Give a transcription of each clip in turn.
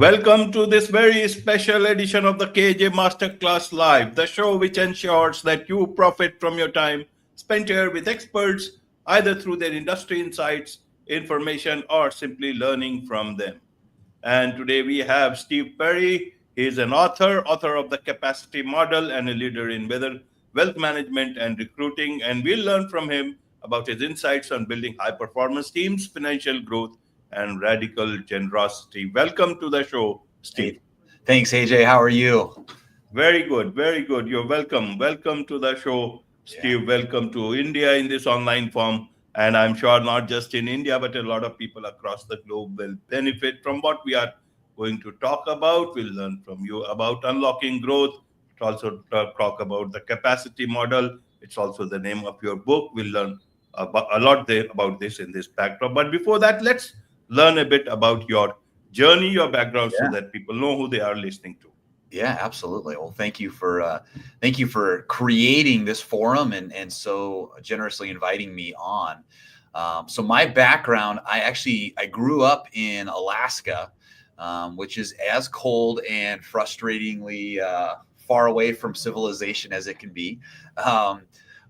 Welcome to this very special edition of the KJ Masterclass Live, the show which ensures that you profit from your time spent here with experts, either through their industry insights, information, or simply learning from them. And today we have Steve Perry. He is an author of the Capacity Model, and a leader in wealth management and recruiting. And we'll learn from him about his insights on building high performance teams, financial growth, and radical generosity. Welcome to the show, Steve. Hey, thanks, AJ. How are you? Very good, very good. You're welcome. Welcome to the show, Steve. Welcome to India in this online form. And I'm sure not just in India, but a lot of people across the globe will benefit from what we are going to talk about. We'll learn from you about unlocking growth. We'll also talk about the capacity model. It's also the name of your book. We'll learn a lot there about this in this backdrop. But before that, let's learn a bit about your journey, your background, so that people know who they are listening to. Yeah, absolutely. Well, thank you for creating this forum and so generously inviting me on. So my background, I grew up in Alaska, which is as cold and frustratingly far away from civilization as it can be.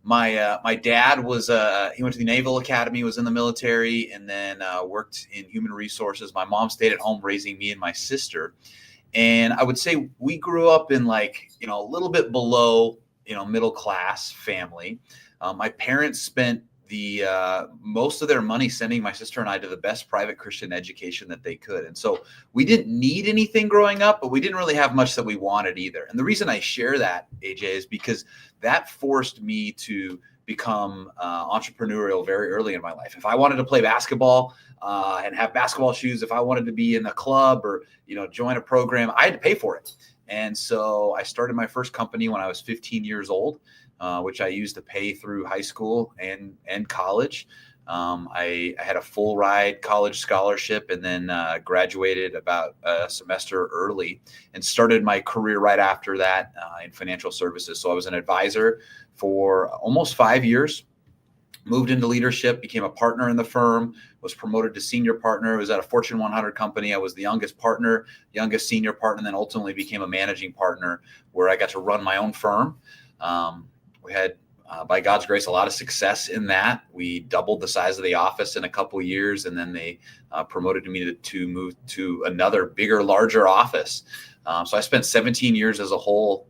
My dad was he went to the Naval Academy, was in the military, and then worked in human resources. My mom stayed at home raising me and my sister. And I would say we grew up in a little bit below, middle class family. My parents spent the most of their money sending my sister and I to the best private Christian education that they could. And so we didn't need anything growing up, but we didn't really have much that we wanted either. And the reason I share that, AJ, is because that forced me to become entrepreneurial very early in my life. If I wanted to play basketball and have basketball shoes, if I wanted to be in a club or join a program, I had to pay for it. And so I started my first company when I was 15 years old, which I used to pay through high school and college. I had a full ride college scholarship, and then graduated about a semester early and started my career right after that in financial services. So I was an advisor for almost 5 years, moved into leadership, became a partner in the firm, was promoted to senior partner, was at a Fortune 100 company. I was the youngest partner, youngest senior partner, and then ultimately became a managing partner where I got to run my own firm. We had, by God's grace, a lot of success in that. We doubled the size of the office in a couple of years, and then they promoted me to move to another bigger, larger office. So I spent 17 years as a whole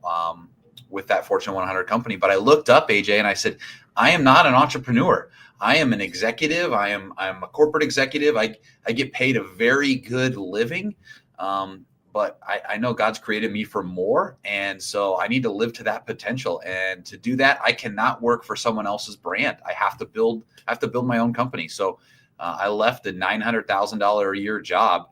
with that Fortune 100 company. But I looked up, AJ, and I said, I am not an entrepreneur. I am an executive. I'm a corporate executive. I get paid a very good living. But I know God's created me for more. And so I need to live to that potential. And to do that, I cannot work for someone else's brand. I have to build my own company. So I left a $900,000 a year job,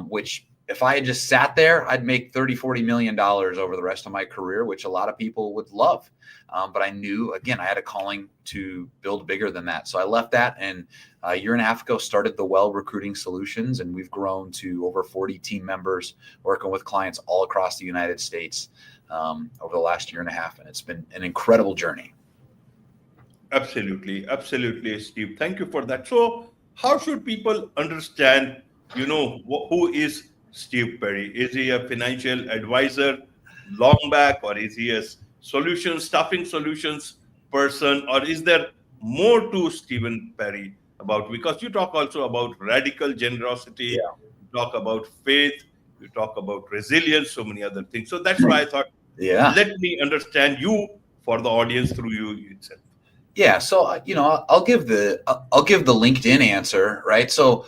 which if I had just sat there, I'd make $30-40 million over the rest of my career, which a lot of people would love. But I knew, again, I had a calling to build bigger than that. So I left that, and a year and a half ago started the Well Recruiting Solutions, and we've grown to over 40 team members working with clients all across the United States over the last year and a half. And it's been an incredible journey. Absolutely. Absolutely, Steve. Thank you for that. So how should people understand, who is Steve Perry? Is he a financial advisor long back, or is he a staffing solutions person, or is there more to Stephen Perry about? Because you talk also about radical generosity, you talk about faith, you talk about resilience, so many other things. So that's why I thought, let me understand you for the audience through you itself. Yeah, so I'll give the LinkedIn answer, right? So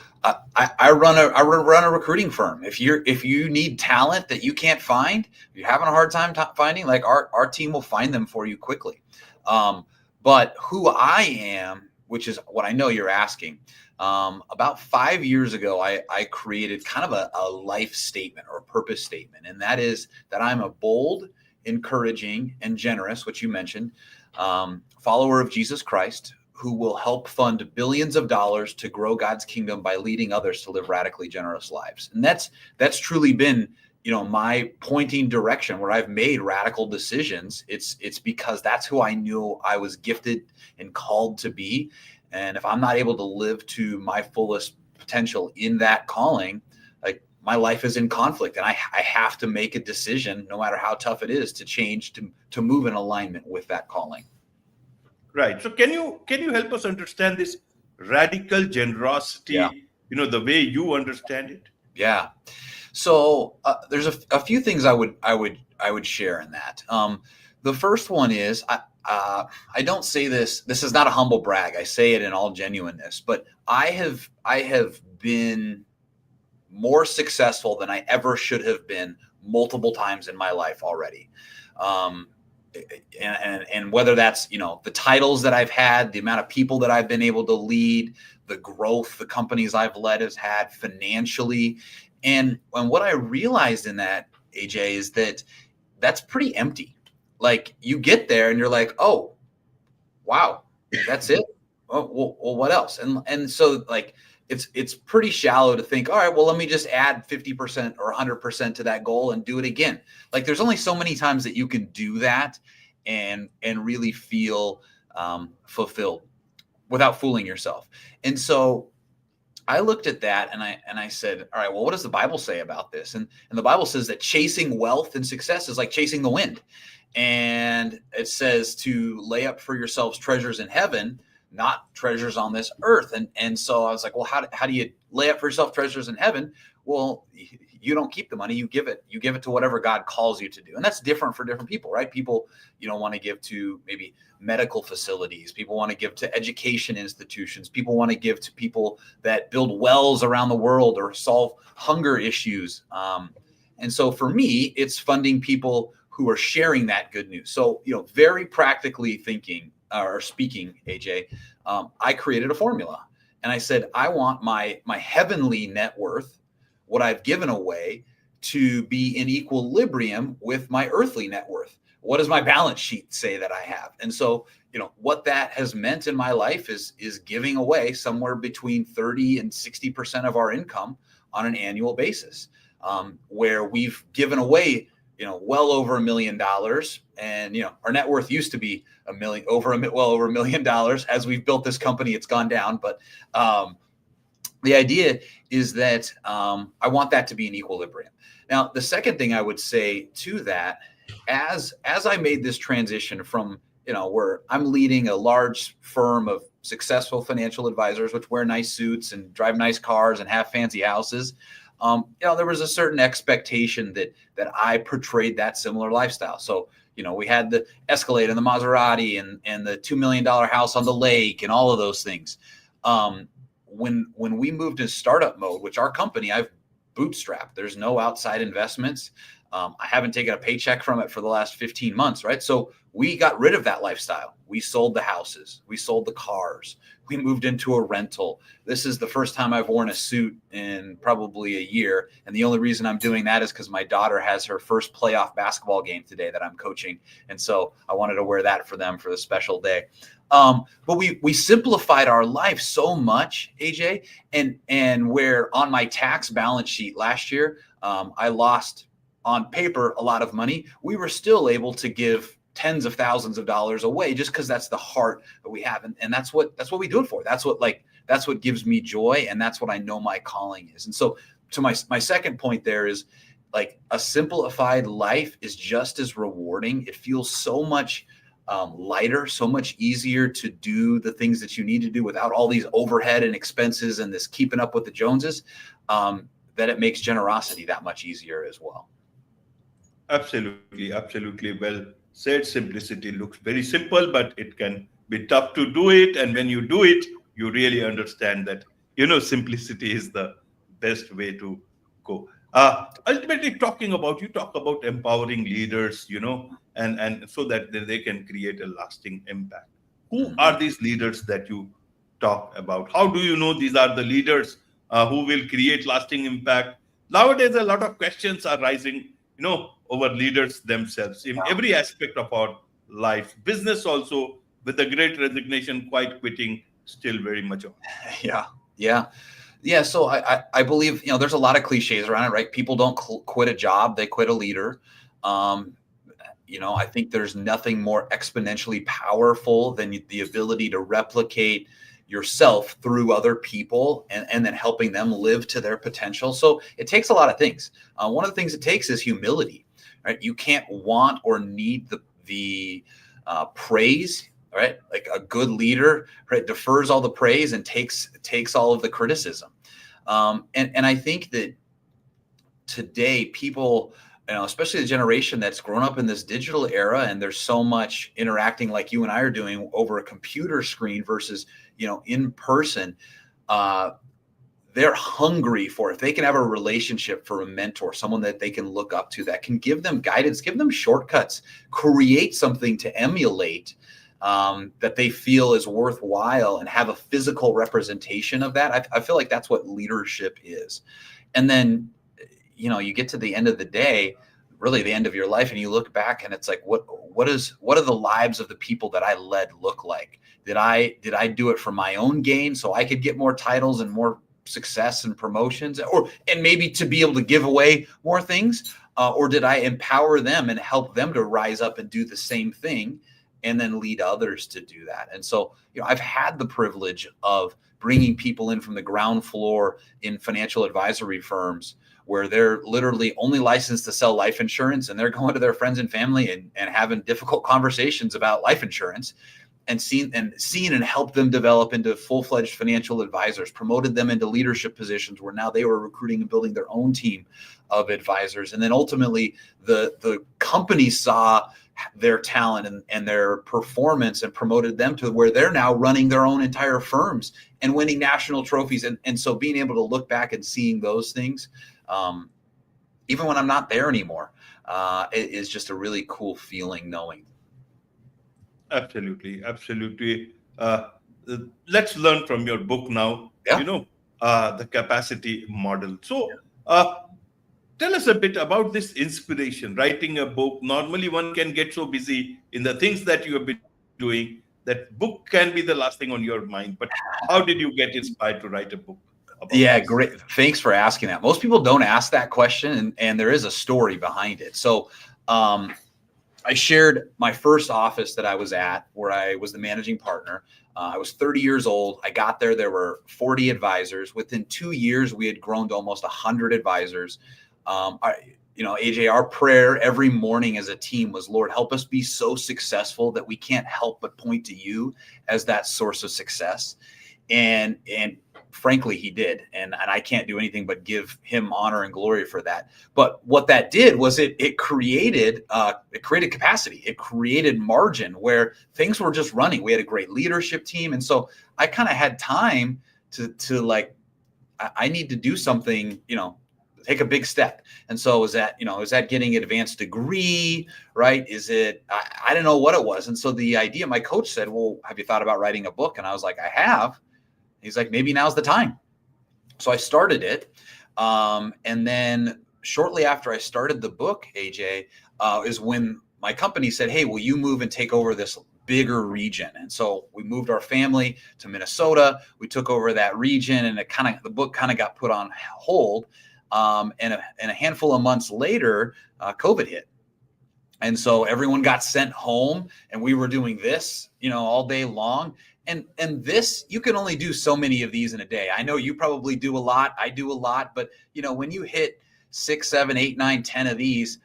I run a recruiting firm. If you need talent that you can't find, you're having a hard time finding, like our team will find them for you quickly. But who I am, which is what I know you're asking, about 5 years ago, I created kind of a life statement or a purpose statement, and that is that I'm a bold, encouraging, and generous, which you mentioned, follower of Jesus Christ, who will help fund billions of dollars to grow God's kingdom by leading others to live radically generous lives. And that's truly been, my pointing direction where I've made radical decisions. It's because that's who I knew I was gifted and called to be. And if I'm not able to live to my fullest potential in that calling, like my life is in conflict, and I have to make a decision, no matter how tough it is, to change, to move in alignment with that calling. Right. So can you help us understand this radical Yeah. generosity, the way you understand it? Yeah. So there's a few things I would share in that. The first one is I don't say this. This is not a humble brag. I say it in all genuineness. But I have been more successful than I ever should have been multiple times in my life already. Um, and whether that's, the titles that I've had, the amount of people that I've been able to lead, the growth the companies I've led has had financially. And what I realized in that, AJ, is that that's pretty empty. Like, you get there and you're like, oh, wow, that's it. Oh, well, what else? And so, like, it's pretty shallow to think, all right, well, let me just add 50% or 100% to that goal and do it again. Like, there's only so many times that you can do that and really feel fulfilled without fooling yourself. And so I looked at that and I said, all right, well, what does the Bible say about this? And the Bible says that chasing wealth and success is like chasing the wind. And it says to lay up for yourselves treasures in heaven, not treasures on this earth. And so I was like, well, how do you lay up for yourself treasures in heaven? Well, you don't keep the money, you give it to whatever God calls you to do. And that's different for different people, right? People, want to give to maybe medical facilities. People want to give to education institutions. People want to give to people that build wells around the world or solve hunger issues. And so for me, it's funding people who are sharing that good news. So, very practically thinking or speaking, AJ, I created a formula and I said, I want my heavenly net worth, what I've given away, to be in equilibrium with my earthly net worth. What does my balance sheet say that I have? And so, what that has meant in my life is giving away somewhere between 30 and 60% of our income on an annual basis, where we've given away, well over $1 million. And, our net worth used to be well over $1 million. As we've built this company, it's gone down. But the idea is that I want that to be in equilibrium. Now, the second thing I would say to that, as I made this transition from, where I'm leading a large firm of successful financial advisors, which wear nice suits and drive nice cars and have fancy houses, there was a certain expectation that I portrayed that similar lifestyle. So, we had the Escalade and the Maserati and the $2 million house on the lake and all of those things. When we moved into startup mode, which our company, I've bootstrapped, there's no outside investments. I haven't taken a paycheck from it for the last 15 months, right? So we got rid of that lifestyle. We sold the houses. We sold the cars. We moved into a rental. This is the first time I've worn a suit in probably a year. And the only reason I'm doing that is because my daughter has her first playoff basketball game today that I'm coaching. And so I wanted to wear that for them for the special day. But we simplified our life so much, AJ, and where on my tax balance sheet last year, I lost on paper a lot of money. We were still able to give tens of thousands of dollars away just because that's the heart that we have. And that's what we do it for. That's what gives me joy. And that's what I know my calling is. And so to my second point there is, like, a simplified life is just as rewarding. It feels so much lighter, so much easier to do the things that you need to do without all these overhead and expenses and this keeping up with the Joneses, that it makes generosity that much easier as well. Absolutely, absolutely. Well said. Simplicity looks very simple, but it can be tough to do it. And when you do it, you really understand that, simplicity is the best way to go. Ultimately, you talk about empowering leaders, and so that they can create a lasting impact. Who are these leaders that you talk about? How do you know these are the leaders who will create lasting impact? Nowadays, a lot of questions are rising, over leaders themselves in every aspect of our life. Business also, with the great resignation, quite quitting, still very much on. Yeah. So I believe, there's a lot of cliches around it, right? People don't quit a job, they quit a leader. I think there's nothing more exponentially powerful than the ability to replicate yourself through other people and then helping them live to their potential. So it takes a lot of things. One of the things it takes is humility, right? You can't want or need the praise, right? Like a good leader, right, defers all the praise and takes all of the criticism. And I think that today people, especially the generation that's grown up in this digital era, and there's so much interacting like you and I are doing over a computer screen versus, in person, they're hungry for, if they can have a relationship for a mentor, someone that they can look up to, that can give them guidance, give them shortcuts, create something to emulate that they feel is worthwhile, and have a physical representation of that. I feel like that's what leadership is. And then, you get to the end of the day, really the end of your life, and you look back and it's like, what are the lives of the people that I led look like? Did I do it for my own gain so I could get more titles and more success and promotions, and maybe to be able to give away more things? Or did I empower them and help them to rise up and do the same thing, and then lead others to do that? And so, I've had the privilege of bringing people in from the ground floor in financial advisory firms, where they're literally only licensed to sell life insurance, and they're going to their friends and family and having difficult conversations about life insurance, and seen and helped them develop into full-fledged financial advisors, promoted them into leadership positions where now they were recruiting and building their own team of advisors. And then ultimately the company saw their talent and their performance and promoted them to where they're now running their own entire firms and winning national trophies. And so being able to look back and seeing those things, even when I'm not there anymore, it is just a really cool feeling knowing. Absolutely. Let's learn from your book now. Yeah. The capacity model. So tell us a bit about this inspiration, writing a book. Normally one can get so busy in the things that you have been doing that book can be the last thing on your mind. But how did you get inspired to write a book? Yeah, great. Thanks for asking that. Most people don't ask that question, and there is a story behind it. So I shared my first office that I was at, where I was the managing partner. I was 30 years old. I got there. There were 40 advisors. Within 2 years, we had grown to almost 100 advisors. AJ, our prayer every morning as a team was, Lord, help us be so successful that we can't help but point to you as that source of success. And frankly, he did. And I can't do anything but give him honor and glory for that. But what that did was it created capacity. It created margin where things were just running. We had a great leadership team. And so I kind of had time to like, I need to do something, take a big step. And so is that getting an advanced degree, right? Is it, I don't know what it was. And so the idea, my coach said, well, have you thought about writing a book? And I was like, I have. He's like, maybe now's the time. So I started it. And then shortly after I started the book, AJ, is when my company said, hey, will you move and take over this bigger region? And so we moved our family to Minnesota. We took over that region, and the book kind of got put on hold. And a handful of months later, COVID hit. And so everyone got sent home, and we were doing this, all day long. And this, you can only do so many of these in a day. I know you probably do a lot. I do a lot. But, when you hit 6, 7, 8, 9, 10 of these,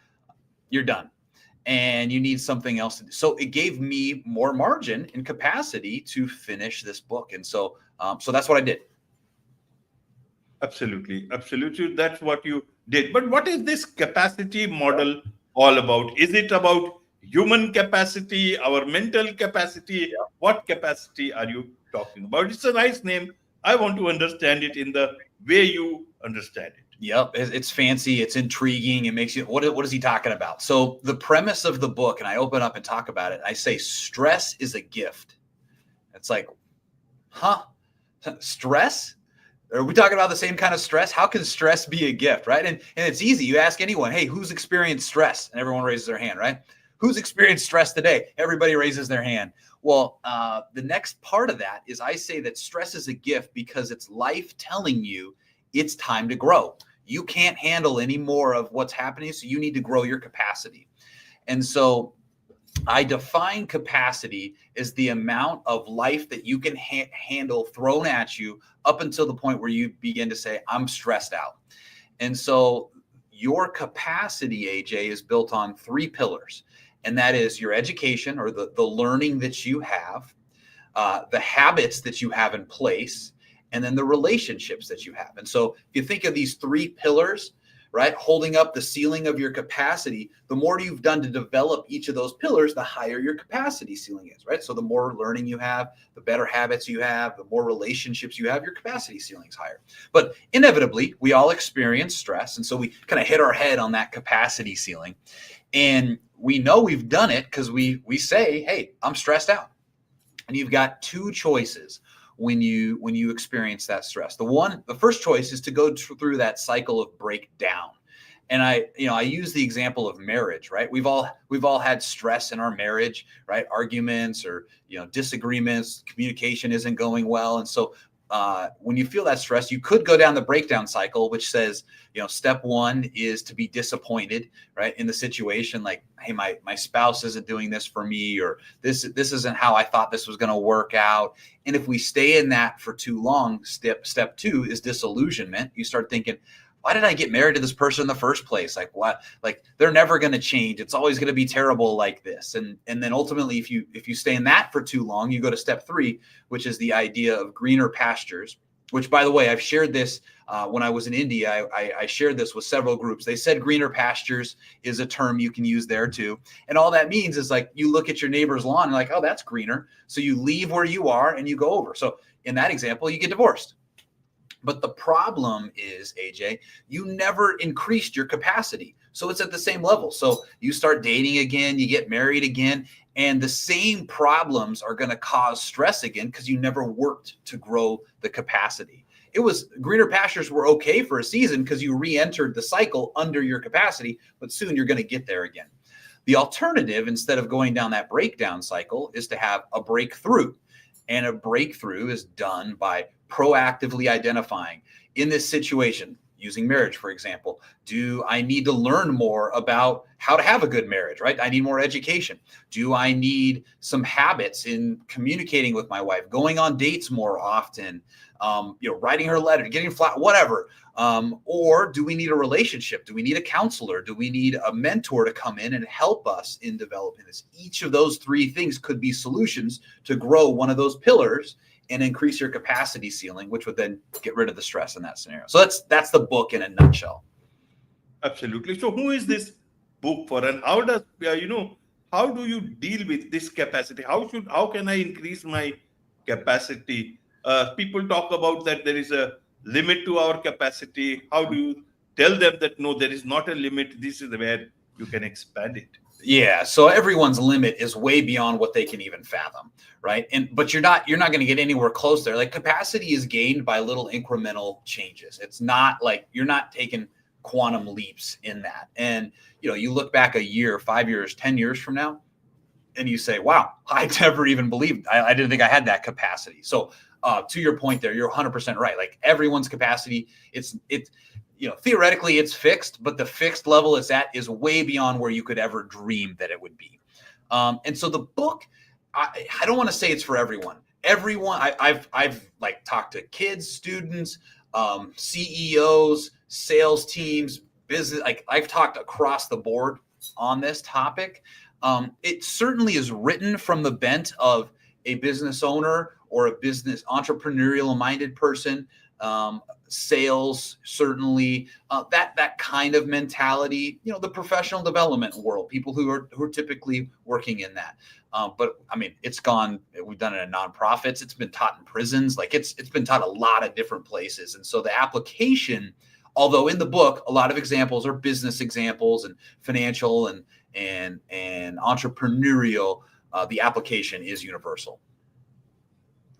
you're done. And you need something else to do. So it gave me more margin and capacity to finish this book. And so that's what I did. Absolutely. That's what you did. But what is this capacity model all about? Is it about human capacity, our mental capacity? Yeah. What capacity are you talking about? It's a nice name. I want to understand it in the way you understand it. Yep. It's fancy. It's intriguing. It makes you, what is he talking about? So the premise of the book, and I open up and talk about it, I say, stress is a gift. It's like, stress? Are we talking about the same kind of stress? How can stress be a gift, right? And it's easy. You ask anyone, hey, who's experienced stress? And everyone raises their hand, right? Who's experienced stress today? Everybody raises their hand. Well, the next part of that is I say that stress is a gift because it's life telling you it's time to grow. You can't handle any more of what's happening, so you need to grow your capacity. And so I define capacity as the amount of life that you can handle thrown at you up until the point where you begin to say, I'm stressed out. And so your capacity, AJ, is built on 3 pillars. And that is your education, or the learning that you have, the habits that you have in place, and then the relationships that you have. And so if you think of these 3 pillars, right, holding up the ceiling of your capacity, the more you've done to develop each of those pillars, the higher your capacity ceiling is, right? So the more learning you have, the better habits you have, the more relationships you have, your capacity ceiling is higher. But inevitably, we all experience stress. And so we kind of hit our head on that capacity ceiling. And we know we've done it because we say, hey, I'm stressed out. And you've got 2 choices when you experience that stress. The first choice is to go through that cycle of breakdown. And I use the example of marriage, right? We've all had stress in our marriage, right? Arguments or, disagreements, communication isn't going well. And so when you feel that stress, you could go down the breakdown cycle, which says, step 1 is to be disappointed, right, in the situation. Like, hey, my spouse isn't doing this for me, or this isn't how I thought this was going to work out. And if we stay in that for too long, step 2 is disillusionment. You start thinking, why did I get married to this person in the first place? Like, what? Like, they're never going to change. It's always going to be terrible like this. And then ultimately, if you stay in that for too long, you go to step 3, which is the idea of greener pastures, which, by the way, I've shared this when I was in India. I shared this with several groups. They said greener pastures is a term you can use there too. And all that means is, like, you look at your neighbor's lawn and like, oh, that's greener. So you leave where you are and you go over. So in that example, you get divorced. But the problem is, AJ, you never increased your capacity. So it's at the same level. So you start dating again, you get married again, and the same problems are going to cause stress again because you never worked to grow the capacity. It was greener pastures were okay for a season because you re-entered the cycle under your capacity, but soon you're going to get there again. The alternative, instead of going down that breakdown cycle, is to have a breakthrough. And a breakthrough is done by proactively identifying, in this situation, using marriage, for example, do I need to learn more about how to have a good marriage, right? I need more education. Do I need some habits in communicating with my wife, going on dates more often, writing her letter, getting flat, whatever. Or do we need a relationship? Do we need a counselor? Do we need a mentor to come in and help us in developing this? Each of those 3 things could be solutions to grow one of those pillars and increase your capacity ceiling, which would then get rid of the stress in that scenario. So that's the book in a nutshell. Absolutely. So who is this book for, and how does how do you deal with this capacity? How can I increase my capacity? People talk about that there is a limit to our capacity. How do you tell them that no, there is not a limit? This is where you can expand it. Yeah, so everyone's limit is way beyond what they can even fathom, right? But you're not going to get anywhere close there. Like, capacity is gained by little incremental changes. It's not like you're not taking quantum leaps in that. And you look back a year, 5 years, 10 years from now, and you say, "Wow, I never even believed. I didn't think I had that capacity." So, to your point there, you're 100% right. Like, everyone's capacity, it's theoretically it's fixed, but the fixed level it's at is way beyond where you could ever dream that it would be. And so the book, I don't want to say it's for everyone. I've like talked to kids, students, CEOs, sales teams, business. Like, I've talked across the board on this topic. It certainly is written from the bent of a business owner or a business entrepreneurial minded person. Sales, certainly, that kind of mentality, the professional development world, people who are typically working in that. But I mean, we've done it in nonprofits. It's been taught in prisons. Like, it's been taught a lot of different places. And so the application, although in the book, a lot of examples are business examples and financial and entrepreneurial, the application is universal.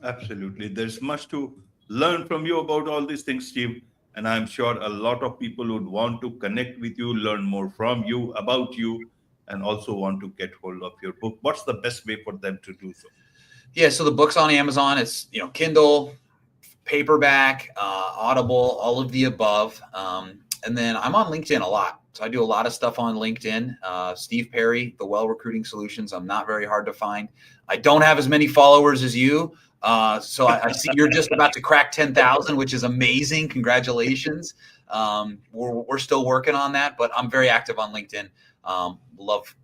Absolutely. There's much to learn from you about all these things, Steve. And I'm sure a lot of people would want to connect with you, learn more from you, about you, and also want to get hold of your book. What's the best way for them to do so? Yeah, so the book's on Amazon. It's, Kindle, paperback, Audible, all of the above. And then I'm on LinkedIn a lot. So I do a lot of stuff on LinkedIn. Steve Perry, The Well Recruiting Solutions. I'm not very hard to find. I don't have as many followers as you. So I see you're just about to crack 10,000, which is amazing. Congratulations. We're still working on that, but I'm very active on LinkedIn. Love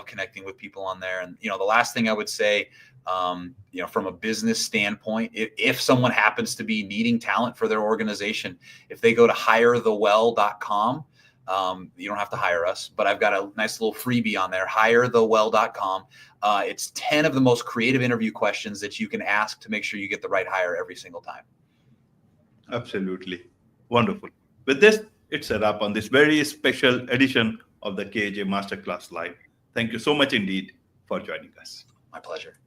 connecting with people on there. And, the last thing I would say, from a business standpoint, if someone happens to be needing talent for their organization, if they go to hirethewell.com, you don't have to hire us, but I've got a nice little freebie on there, hirethewell.com. It's 10 of the most creative interview questions that you can ask to make sure you get the right hire every single time. Absolutely. Wonderful. With this, it's a wrap on this very special edition of the KJ Masterclass Live. Thank you so much indeed for joining us. My pleasure.